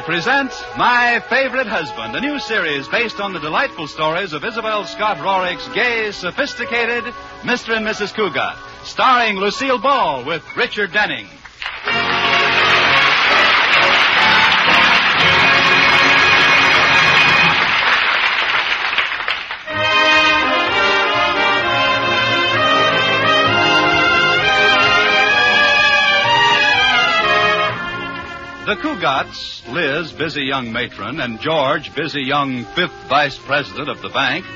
we present My Favorite Husband, a new series based on the delightful stories of Isabel Scott Rorick's gay, sophisticated Mr. and Mrs. Cugat, starring Lucille Ball with Richard Denning. The Cugats, Liz, busy young matron, and George, busy young fifth vice president of the bank,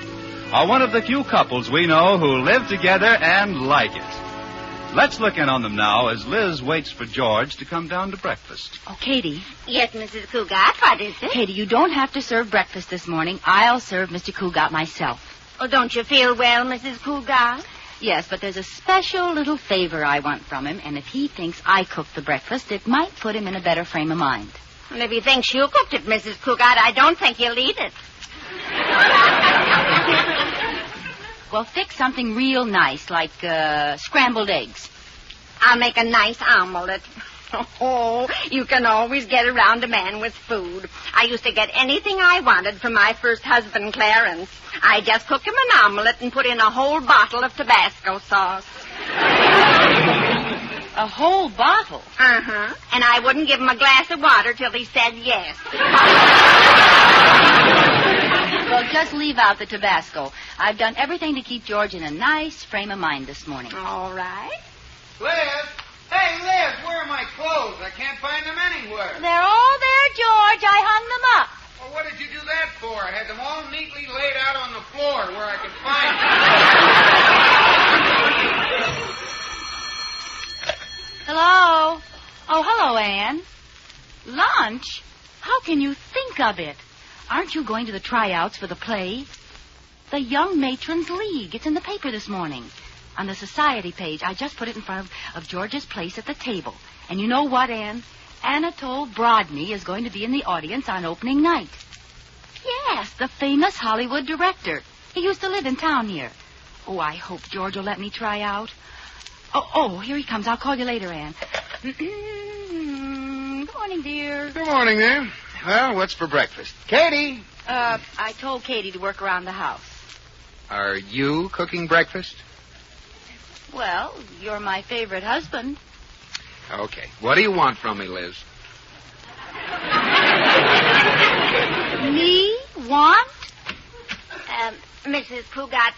are one of the few couples we know who live together and like it. Let's look in on them now as Liz waits for George to come down to breakfast. Oh, Katie. Yes, Mrs. Cugat, what is it? Katie, you don't have to serve breakfast this morning. I'll serve Mr. Cugat myself. Oh, don't you feel well, Mrs. Cugat? Yes, but there's a special little favor I want from him, and if he thinks I cooked the breakfast, it might put him in a better frame of mind. Well, if he thinks you cooked it, Mrs. Cugat, I don't think he'll eat it. Well, fix something real nice, like scrambled eggs. I'll make a nice omelet. Oh, you can always get around a man with food. I used to get anything I wanted from my first husband, Clarence. I just cook him an omelet and put in a whole bottle of Tabasco sauce. A whole bottle? Uh-huh. And I wouldn't give him a glass of water till he said yes. Well, just leave out the Tabasco. I've done everything to keep George in a nice frame of mind this morning. All right. Liz! Hey, Liz, where are my clothes? I can't find them anywhere. They're all there, George. I hung them up. Well, what did you do that for? I had them all neatly laid out on the floor where I could find them. Hello? Oh, hello, Anne. Lunch? How can you think of it? Aren't you going to the tryouts for the play? The Young Matrons League. It's in the paper this morning. On the society page, I just put it in front of George's place at the table. And you know what, Anne? Anatole Brodny is going to be in the audience on opening night. Yes, the famous Hollywood director. He used to live in town here. Oh, I hope George will let me try out. Oh, here he comes. I'll call you later, Anne. Good morning, dear. Good morning, there. Well, what's for breakfast? Katie! I told Katie to work around the house. Are you cooking breakfast? Well, you're my favorite husband. Okay. What do you want from me, Liz? Me? Want? Mrs. Cugat,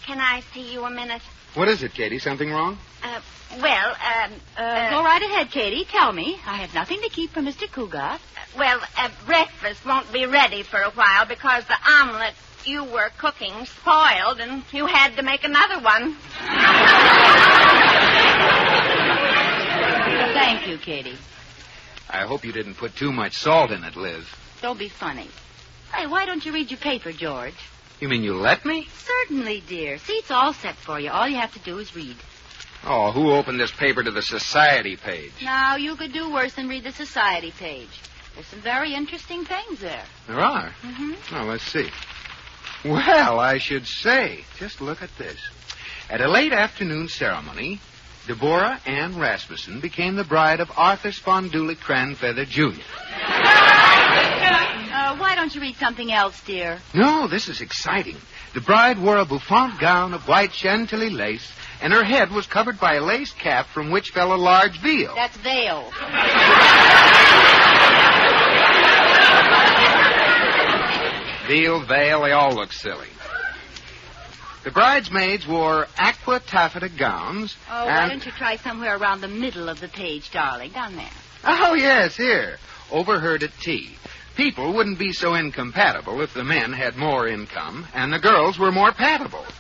can I see you a minute? What is it, Katie? Something wrong? Go right ahead, Katie. Tell me. I have nothing to keep from Mr. Cugat. Breakfast won't be ready for a while because the omelet you were cooking spoiled and you had to make another one. Thank you, Katie. I hope you didn't put too much salt in it, Liz. Don't be funny. Hey, why don't you read your paper, George? You mean you let me? Certainly, dear. See, it's all set for you. All you have to do is read. Oh, who opened this paper to the society page? Now, you could do worse than read the society page. There's some very interesting things there. There are? Mm-hmm. Oh, let's see. Well, I should say. Just look at this. At a late afternoon ceremony, Deborah Ann Rasmussen became the bride of Arthur Sponduli Cranfeather, Jr. Why don't you read something else, dear? No, this is exciting. The bride wore a bouffant gown of white chantilly lace, and her head was covered by a lace cap from which fell a large veil. That's veil. Veil, they all look silly. The bridesmaids wore aqua taffeta gowns. Oh, why don't you try somewhere around the middle of the page, darling? Down there. Oh, yes, here. Overheard at tea. People wouldn't be so incompatible if the men had more income and the girls were more patable. Oh,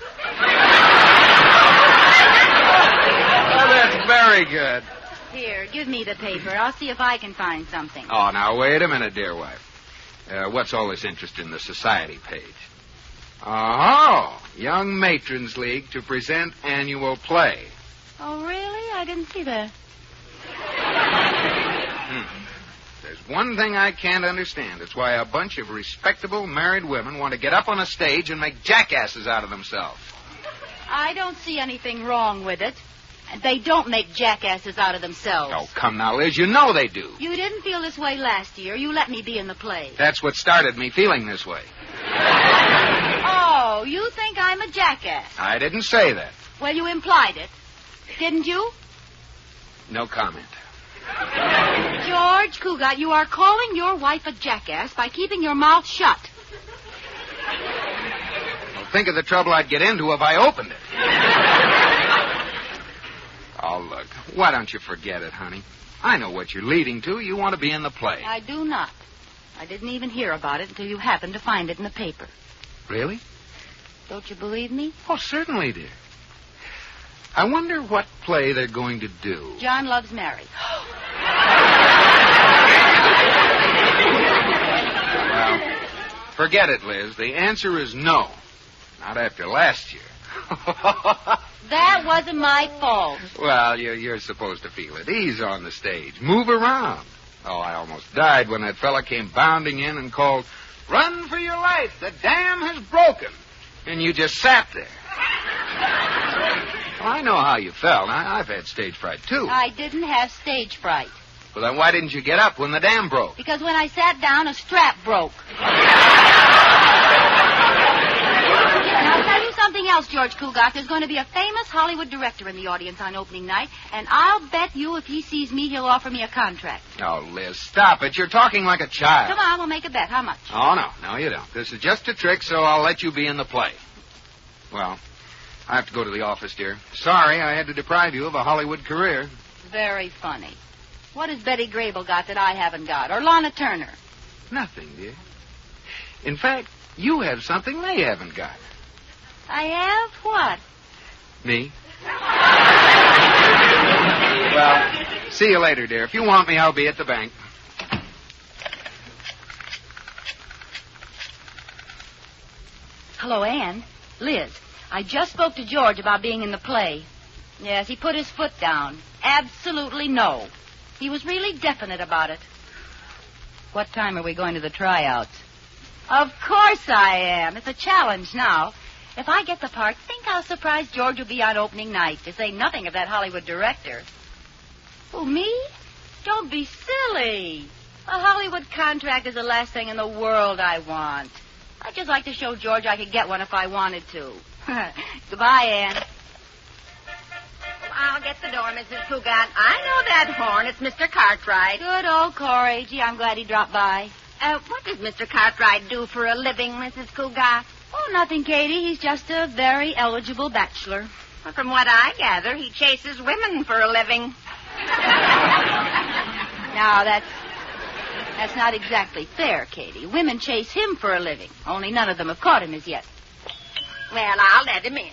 that's very good. Here, give me the paper. I'll see if I can find something. Oh, now, wait a minute, dear wife. What's all this interest in the society page? Oh, Young Matrons League to present annual play. Oh, really? I didn't see that. There's one thing I can't understand. It's why a bunch of respectable married women want to get up on a stage and make jackasses out of themselves. I don't see anything wrong with it. They don't make jackasses out of themselves. Oh, come now, Liz. You know they do. You didn't feel this way last year. You let me be in the play. That's what started me feeling this way. Oh, you think I'm a jackass? I didn't say that. Well, you implied it. Didn't you? No comment. George Cugat, you are calling your wife a jackass by keeping your mouth shut. Well, think of the trouble I'd get into if I opened it. Oh, look, why don't you forget it, honey? I know what you're leading to. You want to be in the play. I do not. I didn't even hear about it until you happened to find it in the paper. Really? Don't you believe me? Oh, certainly, dear. I wonder what play they're going to do. John Loves Mary. Well, forget it, Liz. The answer is no. Not after last year. That wasn't my fault. Well, you're supposed to feel at ease on the stage. Move around. Oh, I almost died when that fella came bounding in and called, "Run for your life! The dam has broken!" And you just sat there. Well, I know how you felt. I've had stage fright, too. I didn't have stage fright. Well, then why didn't you get up when the dam broke? Because when I sat down, a strap broke. Now, I'll tell you something else, George Cugat. There's going to be a famous Hollywood director in the audience on opening night, and I'll bet you if he sees me, he'll offer me a contract. Oh, Liz, stop it. You're talking like a child. Come on, we'll make a bet. How much? Oh, no, you don't. This is just a trick, so I'll let you be in the play. Well, I have to go to the office, dear. Sorry, I had to deprive you of a Hollywood career. Very funny. What has Betty Grable got that I haven't got? Or Lana Turner? Nothing, dear. In fact, you have something they haven't got. I have what? Me. Well, see you later, dear. If you want me, I'll be at the bank. Hello, Anne. Liz, I just spoke to George about being in the play. Yes, he put his foot down. Absolutely no. He was really definite about it. What time are we going to the tryouts? Of course I am. It's a challenge now. If I get the part, think how surprised George will be on opening night, to say nothing of that Hollywood director. Who, me? Don't be silly. A Hollywood contract is the last thing in the world I want. I'd just like to show George I could get one if I wanted to. Goodbye, Anne. I'll get the door, Mrs. Cugat. I know that horn. It's Mr. Cartwright. Good old Corey. Gee, I'm glad he dropped by. What does Mr. Cartwright do for a living, Mrs. Cugat? Oh, nothing, Katie. He's just a very eligible bachelor. Well, from what I gather, he chases women for a living. Now, that's not exactly fair, Katie. Women chase him for a living. Only none of them have caught him as yet. Well, I'll let him in.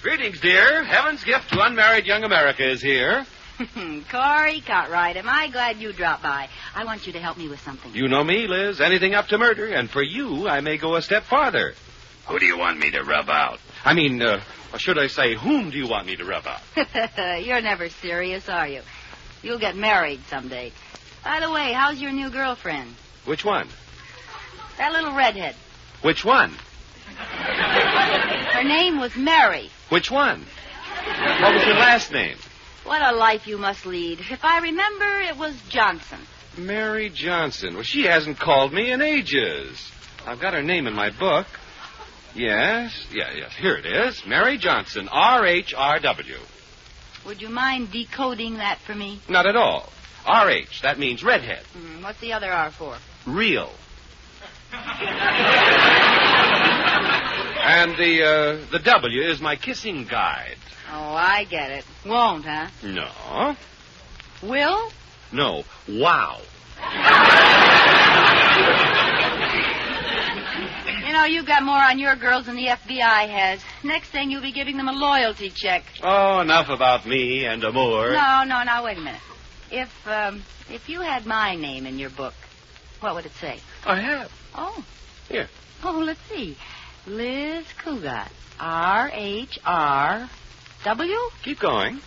Greetings, dear. Heaven's gift to unmarried young America is here. Corey Cartwright, am I glad you dropped by. I want you to help me with something. You know me, Liz. Anything up to murder. And for you, I may go a step farther. Who do you want me to rub out? I mean, or should I say, whom do you want me to rub out? You're never serious, are you? You'll get married someday. By the way, how's your new girlfriend? Which one? That little redhead. Which one? Her name was Mary. Which one? What was your last name? What a life you must lead. If I remember, it was Johnson. Mary Johnson. Well, she hasn't called me in ages. I've got her name in my book. Yes. Here it is. Mary Johnson, R-H-R-W. Would you mind decoding that for me? Not at all. R-H, that means redhead. What's the other R for? Real. And the W is my kissing guide. Oh, I get it. Won't, huh? No. Will? No. Wow. You know, you've got more on your girls than the FBI has. Next thing, you'll be giving them a loyalty check. Oh, enough about me and Amour. No, now, wait a minute. If you had my name in your book, what would it say? I have. Oh. Here. Oh, let's see. Liz Cugat. R-H-R-W? Keep going.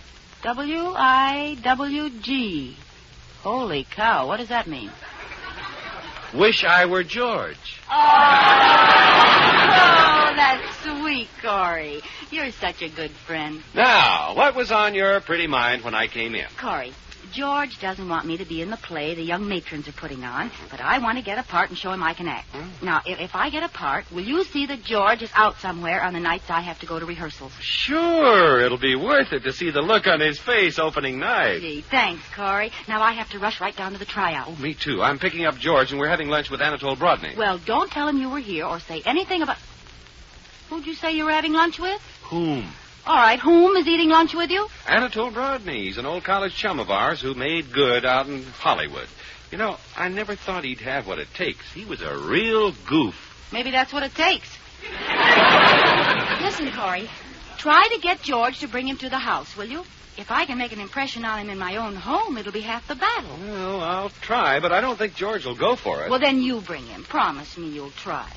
W-I-W-G. Holy cow, what does that mean? Wish I were George. Oh, that's sweet, Corey. You're such a good friend. Now, what was on your pretty mind when I came in? Corey, George doesn't want me to be in the play the young matrons are putting on, but I want to get a part and show him I can act. Now, if I get a part, will you see that George is out somewhere on the nights I have to go to rehearsals? Sure, it'll be worth it to see the look on his face opening night. Gee, thanks, Corey. Now I have to rush right down to the tryout. Oh, me too. I'm picking up George, and we're having lunch with Anatole Brodny. Well, don't tell him you were here or say anything about... Who'd you say you were having lunch with? Whom? All right, whom is eating lunch with you? Anatole Brodny. He's an old college chum of ours who made good out in Hollywood. You know, I never thought he'd have what it takes. He was a real goof. Maybe that's what it takes. Listen, Corey, try to get George to bring him to the house, will you? If I can make an impression on him in my own home, it'll be half the battle. Well, I'll try, but I don't think George will go for it. Well, then you bring him. Promise me you'll try.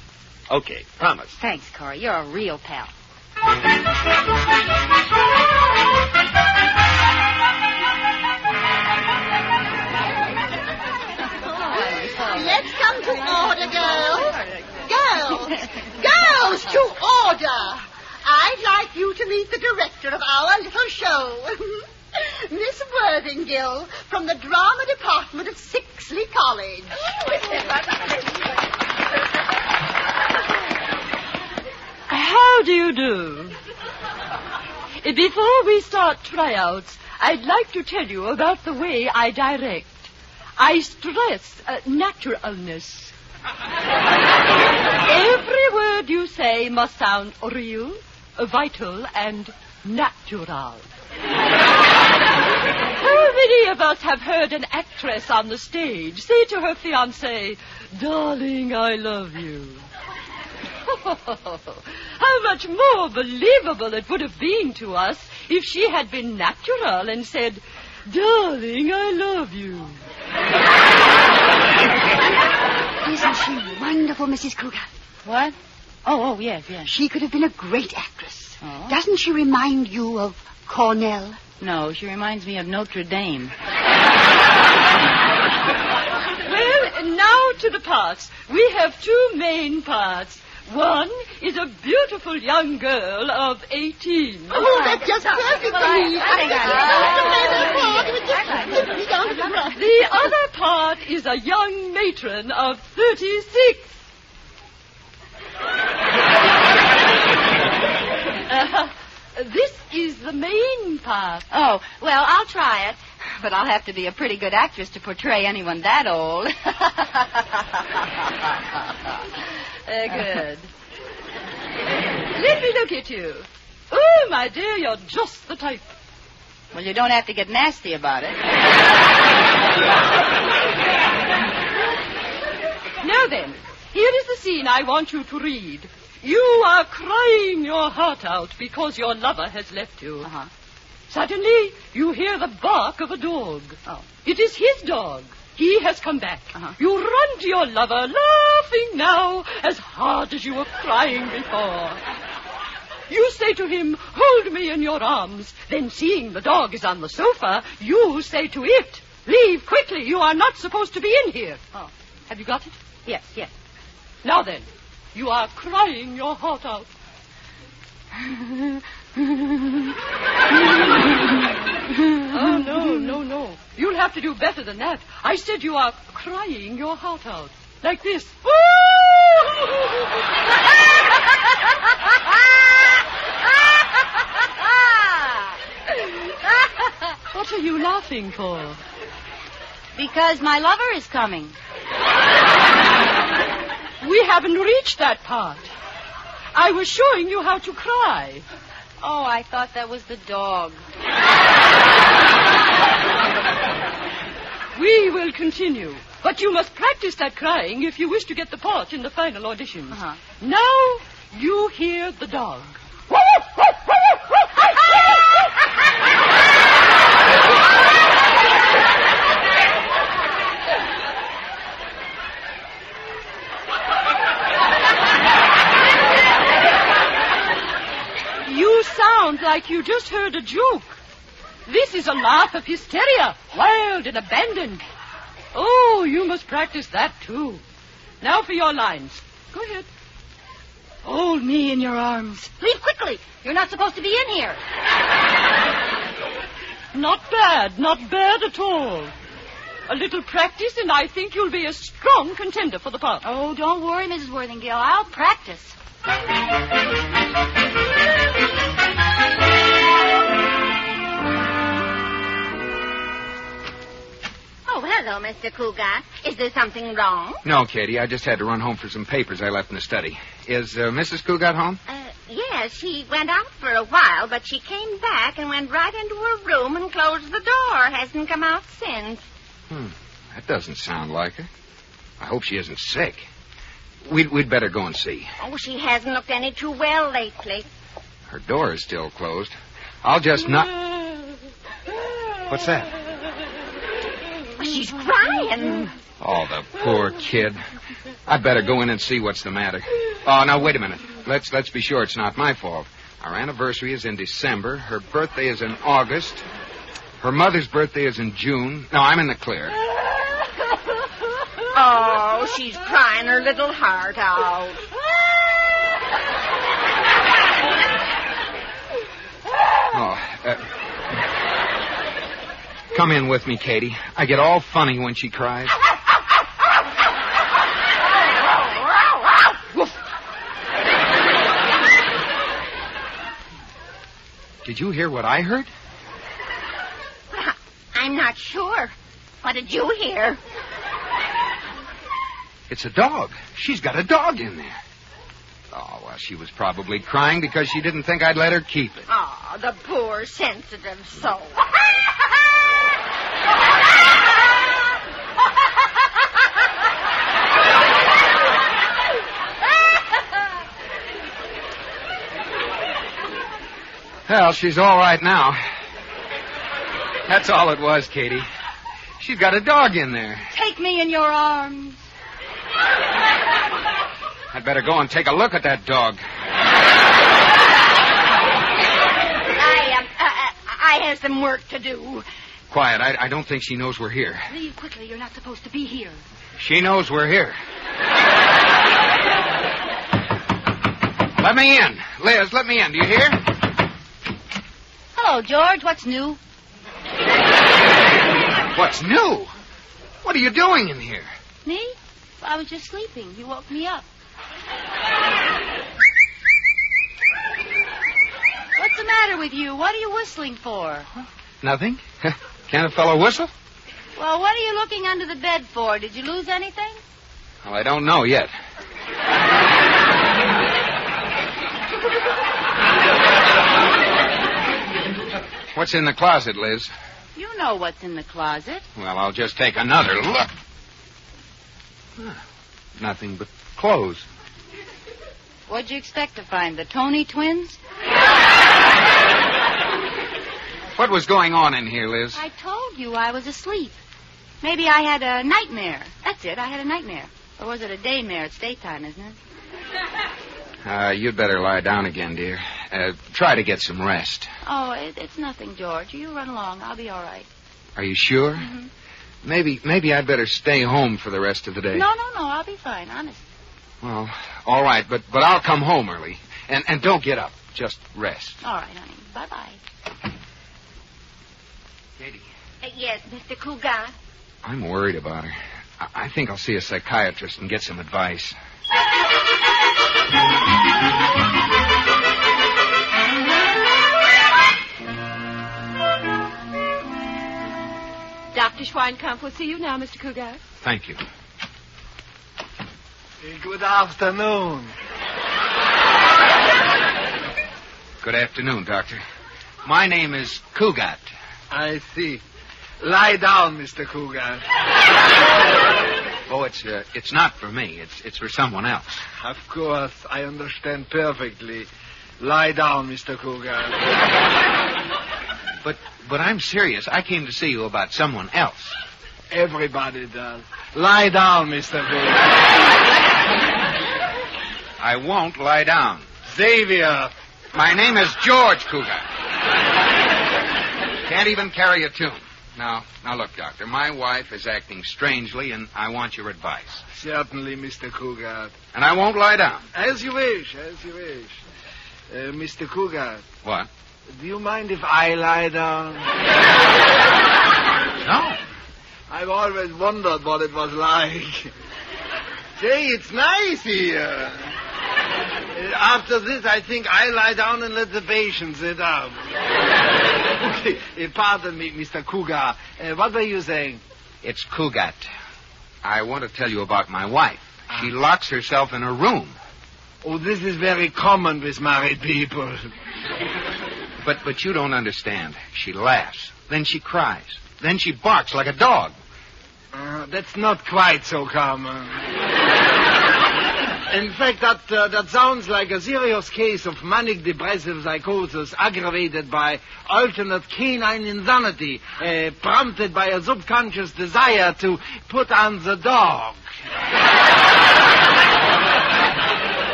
Okay, promise. Thanks, Corey. You're a real pal. Let's come to order, girls. Girls, to order. I'd like you to meet the director of our little show. Miss Worthinghill from the drama department of Sixley College. How do you do? Before we start tryouts, I'd like to tell you about the way I direct. I stress naturalness. Every word you say must sound real, vital, and natural. How many of us have heard an actress on the stage say to her fiancé, "Darling, I love you"? How much more believable it would have been to us if she had been natural and said, "Darling, I love you." Isn't she wonderful, Mrs. Cugat? What? Oh, yes. She could have been a great actress. Oh? Doesn't she remind you of Cornell? No, she reminds me of Notre Dame. Well, now to the parts. We have two main parts. One is a beautiful young girl of 18. Oh, that's just perfect for me. The other part is a young matron of 36. This is the main part. Oh, well, I'll try it. But I'll have to be a pretty good actress to portray anyone that old. Good. Let me look at you. Oh, my dear, you're just the type. Well, you don't have to get nasty about it. Now then, here is the scene I want you to read. You are crying your heart out because your lover has left you. Uh-huh. Suddenly, you hear the bark of a dog. Oh. It is his dog. He has come back. Uh-huh. You run to your lover, laughing now as hard as you were crying before. You say to him, "Hold me in your arms." Then, seeing the dog is on the sofa, you say to it, "Leave quickly. You are not supposed to be in here." Oh. Have you got it? Yes. Now then, you are crying your heart out. Oh, no. You'll have to do better than that. I said you are crying your heart out. Like this. What are you laughing for? Because my lover is coming. We haven't reached that part. I was showing you how to cry. Oh, I thought that was the dog. We will continue. But you must practice that crying if you wish to get the part in the final auditions. Uh-huh. Now you hear the dog. You sound like you just heard a joke. This is a laugh of hysteria, wild and abandoned. Oh, you must practice that, too. Now for your lines. Go ahead. Hold me in your arms. Leave quickly. You're not supposed to be in here. Not bad at all. A little practice, and I think you'll be a strong contender for the part. Oh, don't worry, Mrs. Worthingale. I'll practice. Oh, hello, Mr. Cugat. Is there something wrong? No, Katie, I just had to run home for some papers I left in the study. Is Mrs. Cugat home? Yes, she went out for a while, but she came back and went right into her room and closed the door. Hasn't come out since. That doesn't sound like her. I hope she isn't sick. We'd better go and see. Oh, she hasn't looked any too well lately. Her door is still closed. I'll just not... What's that? She's crying. Oh, the poor kid. I'd better go in and see what's the matter. Oh, now, wait a minute. Let's be sure it's not my fault. Our anniversary is in December. Her birthday is in August. Her mother's birthday is in June. No, I'm in the clear. Oh, she's crying her little heart out. Come in with me, Katie. I get all funny when she cries. Did you hear what I heard? I'm not sure. What did you hear? It's a dog. She's got a dog in there. Oh, well, she was probably crying because she didn't think I'd let her keep it. Oh, the poor sensitive soul. Well, she's all right now. That's all it was, Katie. She's got a dog in there. Take me in your arms. I'd better go and take a look at that dog. I have some work to do. Quiet. I don't think she knows we're here. Leave quickly. You're not supposed to be here. She knows we're here. Let me in. Liz, let me in. Do you hear? Hello, George. What's new? What's new? What are you doing in here? Me? I was just sleeping. You woke me up. What's the matter with you? What are you whistling for? Nothing. Can't a fellow whistle? Well, what are you looking under the bed for? Did you lose anything? Well, I don't know yet. What's in the closet, Liz? You know what's in the closet. Well, I'll just take another look. Nothing but clothes. What'd you expect to find? The Tony twins? What was going on in here, Liz? I told you I was asleep. Maybe I had a nightmare. That's it. I had a nightmare. Or was it a daymare? It's daytime, isn't it? You'd better lie down again, dear. Try to get some rest. Oh, it's nothing, George. You run along. I'll be all right. Are you sure? Mm-hmm. Maybe I'd better stay home for the rest of the day. No. I'll be fine, honest. Well, all right, but I'll come home early. And don't get up. Just rest. All right, honey. Bye-bye. Katie. Yes, Mr. Cugat. I'm worried about her. I think I'll see a psychiatrist and get some advice. Dr. Schweinkamp will see you now, Mr. Cugat. Thank you. Good afternoon. Good afternoon, Doctor. My name is Cugat. I see. Lie down, Mr. Cugat. Oh, it's not for me. It's for someone else. Of course, I understand perfectly. Lie down, Mr. Cugat. But I'm serious. I came to see you about someone else. Everybody does. Lie down, Mr. Cugat. I won't lie down. Xavier. My name is George Cugat. Can't even carry a tune. Now, look, Doctor, my wife is acting strangely, and I want your advice. Certainly, Mr. Cugat. And I won't lie down. As you wish. Mr. Cugat. What? Do you mind if I lie down? No. I've always wondered what it was like. Say, it's nice here. After this, I think I lie down and let the patient sit down. Okay, pardon me, Mr. Cugat. What were you saying? It's Cugat. I want to tell you about my wife. She locks herself in her room. Oh, this is very common with married people. But you don't understand. She laughs. Then she cries. Then she barks like a dog. That's not quite so common. In fact, that sounds like a serious case of manic depressive psychosis aggravated by alternate canine insanity, prompted by a subconscious desire to put on the dog.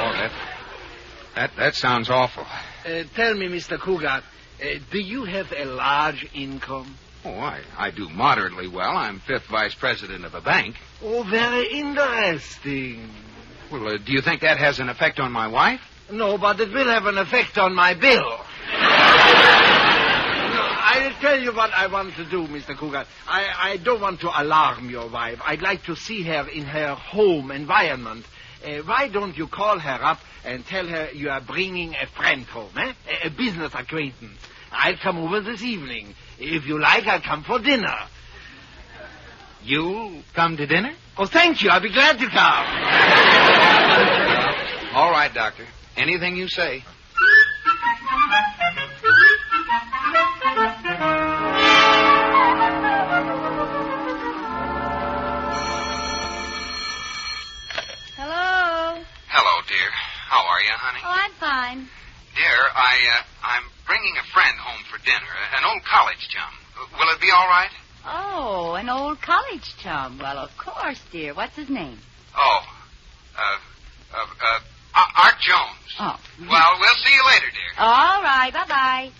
Oh, that sounds awful. Tell me, Mr. Cugat, do you have a large income? Oh, I do moderately well. I'm 5th vice president of a bank. Oh, very interesting. Well, do you think that has an effect on my wife? No, but it will have an effect on my bill. I'll tell you what I want to do, Mr. Cugat. I don't want to alarm your wife. I'd like to see her in her home environment. Why don't you call her up and tell her you are bringing a friend home, a business acquaintance? I'll come over this evening. If you like, I'll come for dinner. You'll come to dinner? Oh, thank you. I'll be glad to come. All right, Doctor. Anything you say. Hello? Hello, dear. How are you, honey? Oh, I'm fine. Dear, I'm bringing a friend home for dinner, an old college chum. Will it be all right? Oh, an old college chum. Well, of course, dear. What's his name? Oh, Art Jones. Oh. Well, we'll see you later, dear. All right. Bye-bye.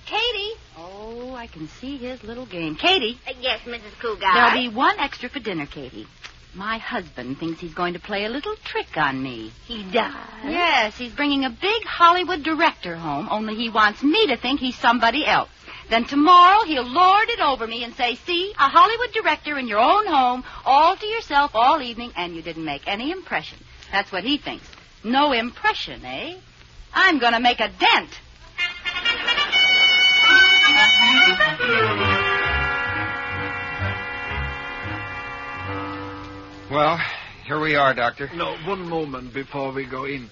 Katie. Oh, I can see his little game. Katie. Yes, Mrs. Cugat. There'll be one extra for dinner, Katie. My husband thinks he's going to play a little trick on me. He does? Yes, he's bringing a big Hollywood director home, only he wants me to think he's somebody else. Then tomorrow he'll lord it over me and say, see, a Hollywood director in your own home, all to yourself all evening, and you didn't make any impression. That's what he thinks. No impression, eh? I'm going to make a dent. Well, here we are, Doctor. No, one moment before we go in.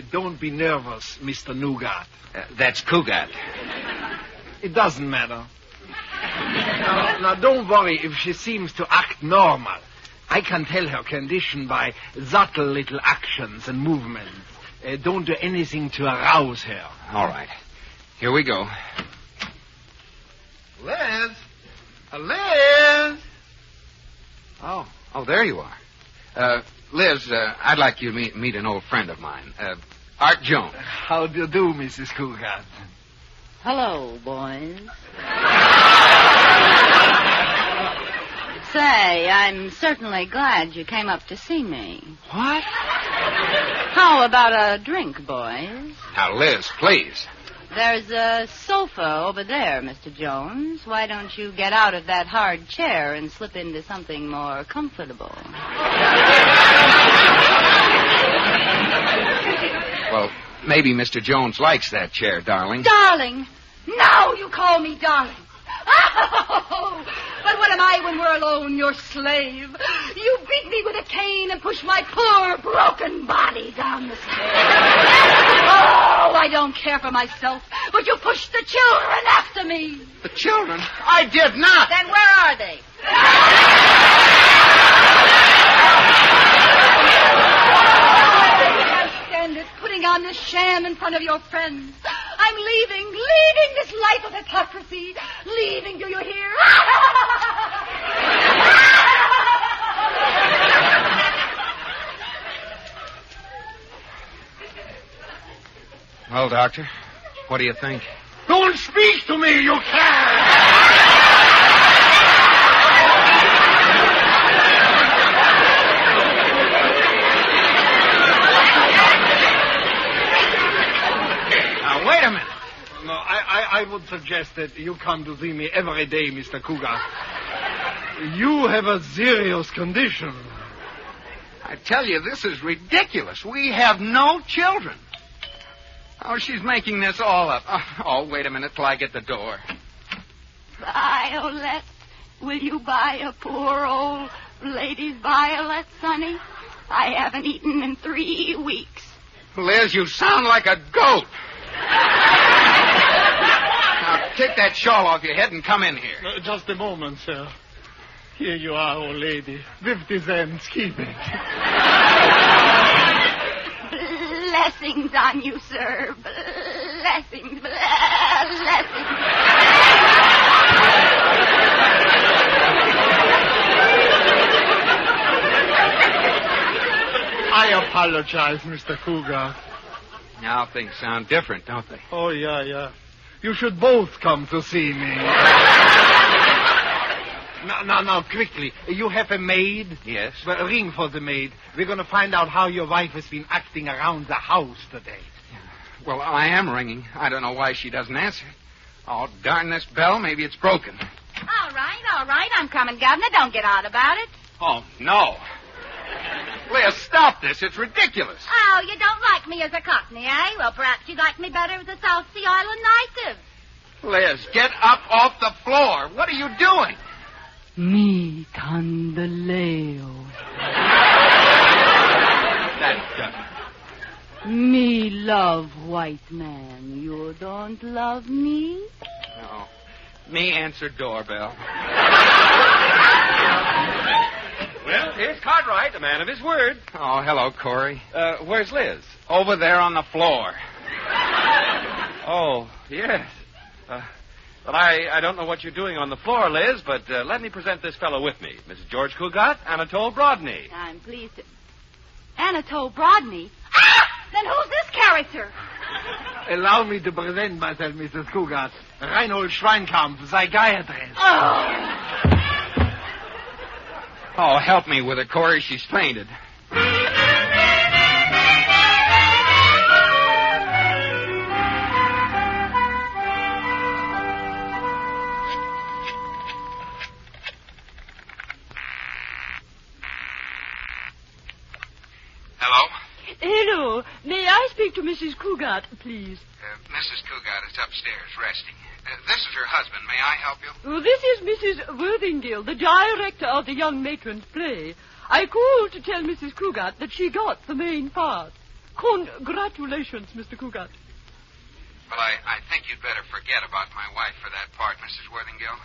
Don't be nervous, Mr. Nougat. That's Cugat. It doesn't matter. Now, don't worry if she seems to act normal. I can tell her condition by subtle little actions and movements. Don't do anything to arouse her. All right. Here we go. Liz! Liz! Oh, there you are. Liz, I'd like you to meet an old friend of mine, Art Jones. How do you do, Mrs. Cugat? Hello, boys. Say, I'm certainly glad you came up to see me. What? How about a drink, boys? Now, Liz, please. There's a sofa over there, Mr. Jones. Why don't you get out of that hard chair and slip into something more comfortable? Well, maybe Mr. Jones likes that chair, darling. Darling! Now you call me darling. Oh, but what am I when we're alone, your slave? You beat me with a cane and push my poor, broken body down the stairs. Oh, I don't care for myself, but you pushed the children after me. The children? I did not. Then where are they? I can't stand it, putting on this sham in front of your friends. I'm leaving this life of hypocrisy. Leaving, do you hear? Well, Doctor, what do you think? Don't speak to me, you can't! I would suggest that you come to see me every day, Mr. Cugat. You have a serious condition. I tell you, this is ridiculous. We have no children. Oh, she's making this all up. Oh, wait a minute till I get the door. Violet, will you buy a poor old lady's violet, Sonny? I haven't eaten in 3 weeks. Liz, you sound like a goat. Now, take that shawl off your head and come in here. Just a moment, sir. Here you are, old lady. 50 cents. Keep it. Blessings on you, sir. Blessings, blessings. I apologize, Mr. Cugat. Now things sound different, don't they? Oh, yeah. You should both come to see me. Now, quickly. You have a maid? Yes. Well, ring for the maid. We're going to find out how your wife has been acting around the house today. Well, I am ringing. I don't know why she doesn't answer. Oh, darn this bell. Maybe it's broken. All right. I'm coming, Governor. Don't get out about it. Oh, no. Leah, stop this. It's ridiculous. Oh, you don't like me as a Cockney, eh? Well, perhaps you'd like me better as a South Sea Island native. Liz, get up off the floor. What are you doing? Mi Candaleo. Me love white man. You don't love me? No. Me answer doorbell. Well, here's Cartwright, a man of his word. Oh, hello, Corey. Where's Liz? Over there on the floor. Oh, yes. But I don't know what you're doing on the floor, Liz, but let me present this fellow with me. Mrs. George Cugat, Anatole Brodney. I'm pleased to... Anatole Brodney? Ah! Then who's this character? Allow me to present myself, Mrs. Cugat. Reinhold Schweinkampf, psychiatrist. Oh, help me with her, Corey. She's fainted. Hello? Hello. May I speak to Mrs. Cugat, please? Mrs. Cugat is upstairs resting. This is her husband. May I help you? Oh, this is Mrs. Worthingale, the director of the young matron's play. I called to tell Mrs. Cugat that she got the main part. Congratulations, Mr. Cugat. Well, I think you'd better forget about my wife for that part, Mrs. Worthingale.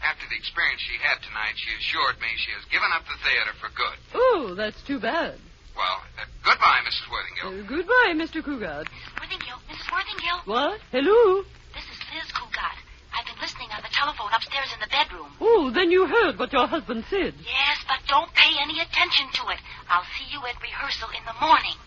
After the experience she had tonight, she assured me she has given up the theater for good. Oh, that's too bad. Well, goodbye, Mrs. Worthingale. Goodbye, Mr. Cugat. Mrs. Worthingale? What? Hello? This is Liz Cugat. I've been listening on the telephone upstairs in the bedroom. Oh, then you heard what your husband said. Yes, but don't pay any attention to it. I'll see you at rehearsal in the morning.